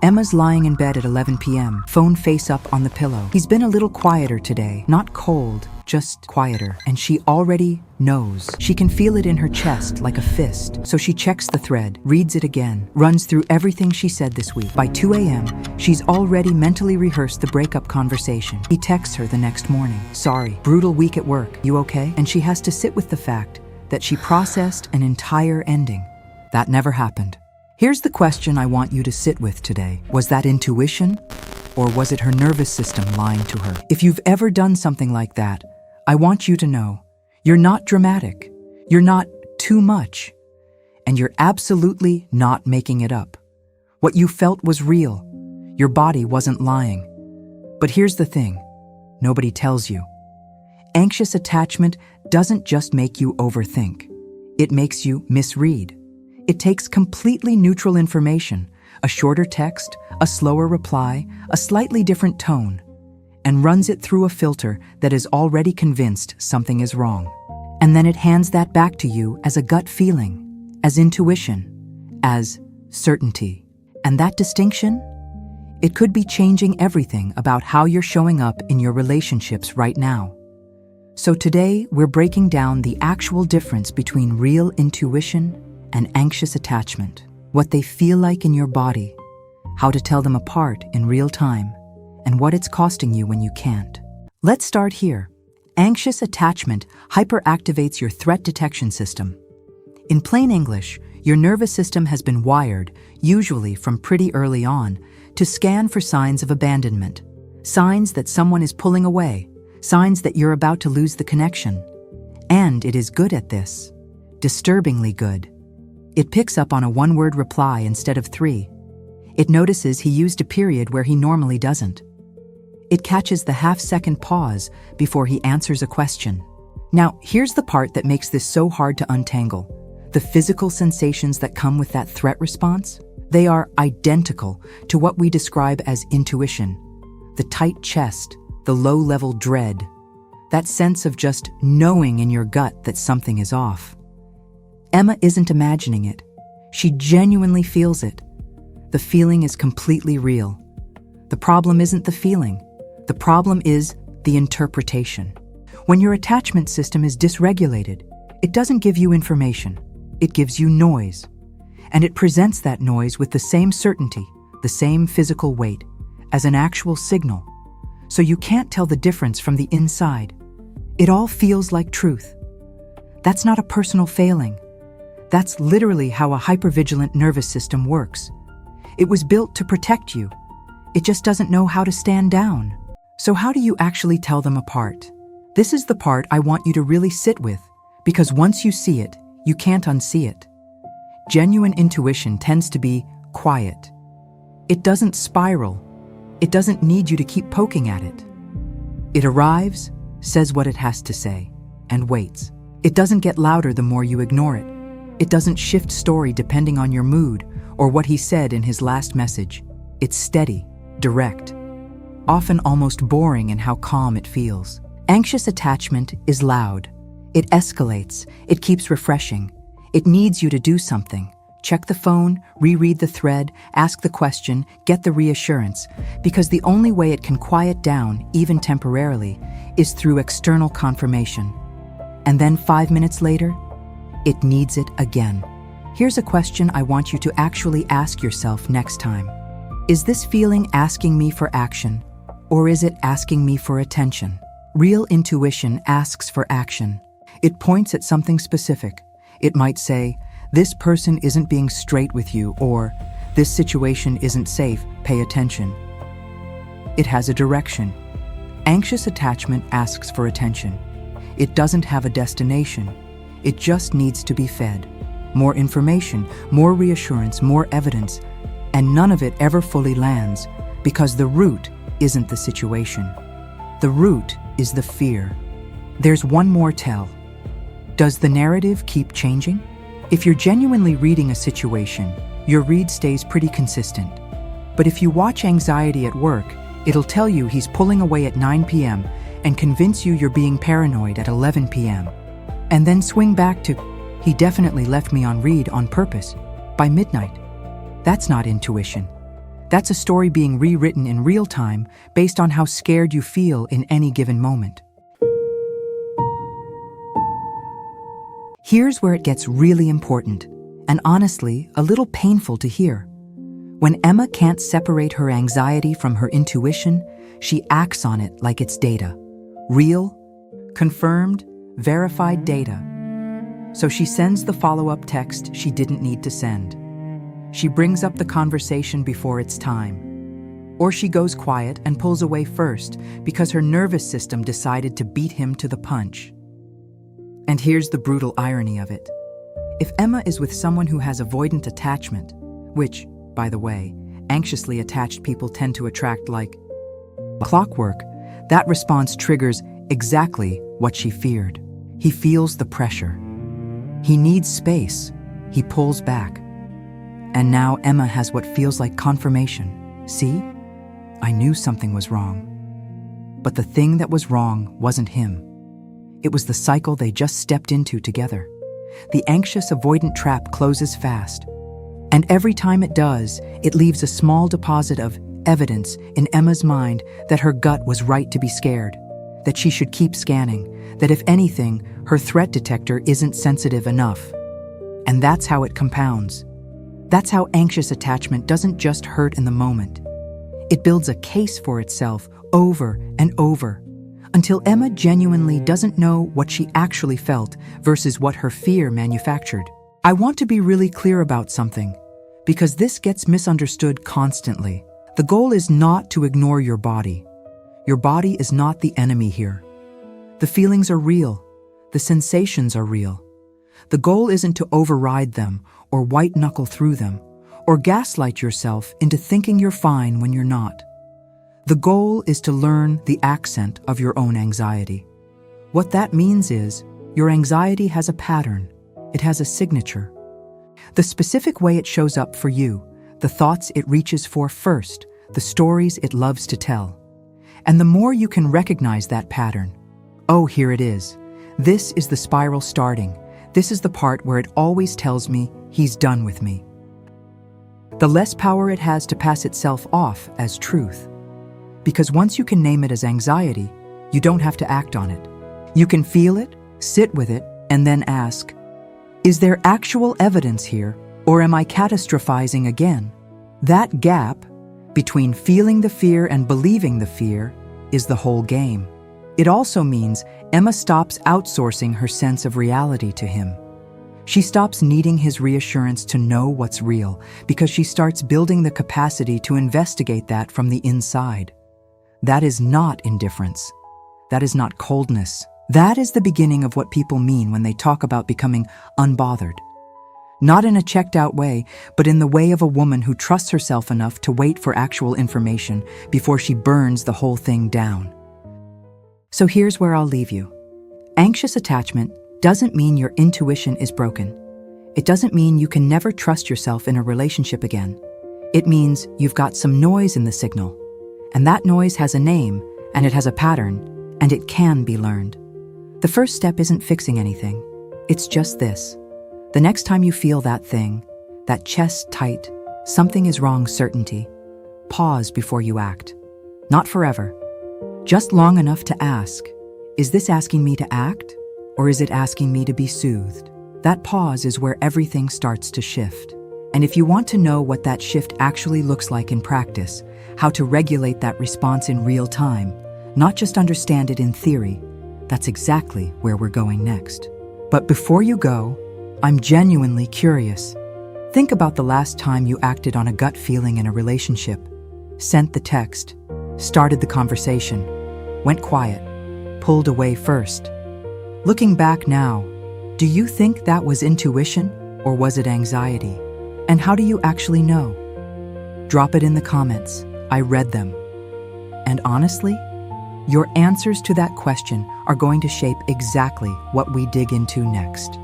Emma's lying in bed at 11 p.m., phone face up on the pillow. He's been a little quieter today. Not cold, just quieter. And she already knows. She can feel it in her chest like a fist. So she checks the thread, reads it again, runs through everything she said this week. By 2 a.m., she's already mentally rehearsed the breakup conversation. He texts her the next morning. Sorry, brutal week at work. You okay? And she has to sit with the fact that she processed an entire ending. That never happened. Here's the question I want you to sit with today. Was that intuition, or was it her nervous system lying to her? If you've ever done something like that, I want you to know you're not dramatic, you're not too much, and you're absolutely not making it up. What you felt was real. Your body wasn't lying. But here's the thing, nobody tells you. Anxious attachment doesn't just make you overthink. It makes you misread. It takes completely neutral information, a shorter text, a slower reply, a slightly different tone, and runs it through a filter that is already convinced something is wrong. And then it hands that back to you as a gut feeling, as intuition, as certainty. And that distinction? It could be changing everything about how you're showing up in your relationships right now. So today, we're breaking down the actual difference between real intuition and anxious attachment, what they feel like in your body, how to tell them apart in real time, and what it's costing you when you can't. Let's start here. Anxious attachment hyperactivates your threat detection system. In plain English, your nervous system has been wired, usually from pretty early on, to scan for signs of abandonment, signs that someone is pulling away, signs that you're about to lose the connection. And it is good at this, disturbingly good. It picks up on a one-word reply instead of 3. It notices he used a period where he normally doesn't. It catches the half-second pause before he answers a question. Now, here's the part that makes this so hard to untangle. The physical sensations that come with that threat response, they are identical to what we describe as intuition. The tight chest, the low-level dread, that sense of just knowing in your gut that something is off. Emma isn't imagining it. She genuinely feels it. The feeling is completely real. The problem isn't the feeling. The problem is the interpretation. When your attachment system is dysregulated, it doesn't give you information. It gives you noise. And it presents that noise with the same certainty, the same physical weight, as an actual signal. So you can't tell the difference from the inside. It all feels like truth. That's not a personal failing. That's literally how a hypervigilant nervous system works. It was built to protect you. It just doesn't know how to stand down. So how do you actually tell them apart? This is the part I want you to really sit with, because once you see it, you can't unsee it. Genuine intuition tends to be quiet. It doesn't spiral. It doesn't need you to keep poking at it. It arrives, says what it has to say, and waits. It doesn't get louder the more you ignore it. It doesn't shift story depending on your mood or what he said in his last message. It's steady, direct, often almost boring in how calm it feels. Anxious attachment is loud. It escalates. It keeps refreshing. It needs you to do something. Check the phone, reread the thread, ask the question, get the reassurance, because the only way it can quiet down, even temporarily, is through external confirmation. And then 5 minutes later, it needs it again. Here's a question I want you to actually ask yourself next time. Is this feeling asking me for action, or is it asking me for attention? Real intuition asks for action. It points at something specific. It might say, this person isn't being straight with you, or this situation isn't safe, pay attention. It has a direction. Anxious attachment asks for attention. It doesn't have a destination. It just needs to be fed. More information, more reassurance, more evidence, and none of it ever fully lands because the root isn't the situation. The root is the fear. There's one more tell. Does the narrative keep changing? If you're genuinely reading a situation, your read stays pretty consistent. But if you watch anxiety at work, it'll tell you he's pulling away at 9 p.m. and convince you you're being paranoid at 11 p.m. And then swing back to, he definitely left me on read on purpose, by midnight. That's not intuition. That's a story being rewritten in real time based on how scared you feel in any given moment. Here's where it gets really important, and honestly, a little painful to hear. When Emma can't separate her anxiety from her intuition, she acts on it like it's data. Real, confirmed, verified data. So she sends the follow-up text she didn't need to send. She brings up the conversation before it's time. Or she goes quiet and pulls away first because her nervous system decided to beat him to the punch. And here's the brutal irony of it. If Emma is with someone who has avoidant attachment, which, by the way, anxiously attached people tend to attract like clockwork, that response triggers exactly what she feared. He feels the pressure. He needs space. He pulls back. And now Emma has what feels like confirmation. See? I knew something was wrong. But the thing that was wrong wasn't him. It was the cycle they just stepped into together. The anxious avoidant trap closes fast. And every time it does, it leaves a small deposit of evidence in Emma's mind that her gut was right to be scared, that she should keep scanning, that if anything, her threat detector isn't sensitive enough. And that's how it compounds. That's how anxious attachment doesn't just hurt in the moment. It builds a case for itself over and over, until Emma genuinely doesn't know what she actually felt versus what her fear manufactured. I want to be really clear about something, because this gets misunderstood constantly. The goal is not to ignore your body. Your body is not the enemy here. The feelings are real. The sensations are real. The goal isn't to override them or white-knuckle through them or gaslight yourself into thinking you're fine when you're not. The goal is to learn the accent of your own anxiety. What that means is your anxiety has a pattern. It has a signature. The specific way it shows up for you, the thoughts it reaches for first, the stories it loves to tell. And the more you can recognize that pattern, oh, here it is. This is the spiral starting. This is the part where it always tells me he's done with me. The less power it has to pass itself off as truth. Because once you can name it as anxiety, you don't have to act on it. You can feel it, sit with it, and then ask, is there actual evidence here, or am I catastrophizing again? That gap between feeling the fear and believing the fear is the whole game. It also means Emma stops outsourcing her sense of reality to him. She stops needing his reassurance to know what's real because she starts building the capacity to investigate that from the inside. That is not indifference. That is not coldness. That is the beginning of what people mean when they talk about becoming unbothered. Not in a checked-out way, but in the way of a woman who trusts herself enough to wait for actual information before she burns the whole thing down. So here's where I'll leave you. Anxious attachment doesn't mean your intuition is broken. It doesn't mean you can never trust yourself in a relationship again. It means you've got some noise in the signal. And that noise has a name, and it has a pattern, and it can be learned. The first step isn't fixing anything. It's just this. The next time you feel that thing, that chest tight, something is wrong certainty, pause before you act. Not forever. Just long enough to ask, is this asking me to act, or is it asking me to be soothed? That pause is where everything starts to shift. And if you want to know what that shift actually looks like in practice, how to regulate that response in real time, not just understand it in theory, that's exactly where we're going next. But before you go, I'm genuinely curious. Think about the last time you acted on a gut feeling in a relationship, sent the text, started the conversation, went quiet, pulled away first. Looking back now, do you think that was intuition or was it anxiety? And how do you actually know? Drop it in the comments. I read them. And honestly, your answers to that question are going to shape exactly what we dig into next.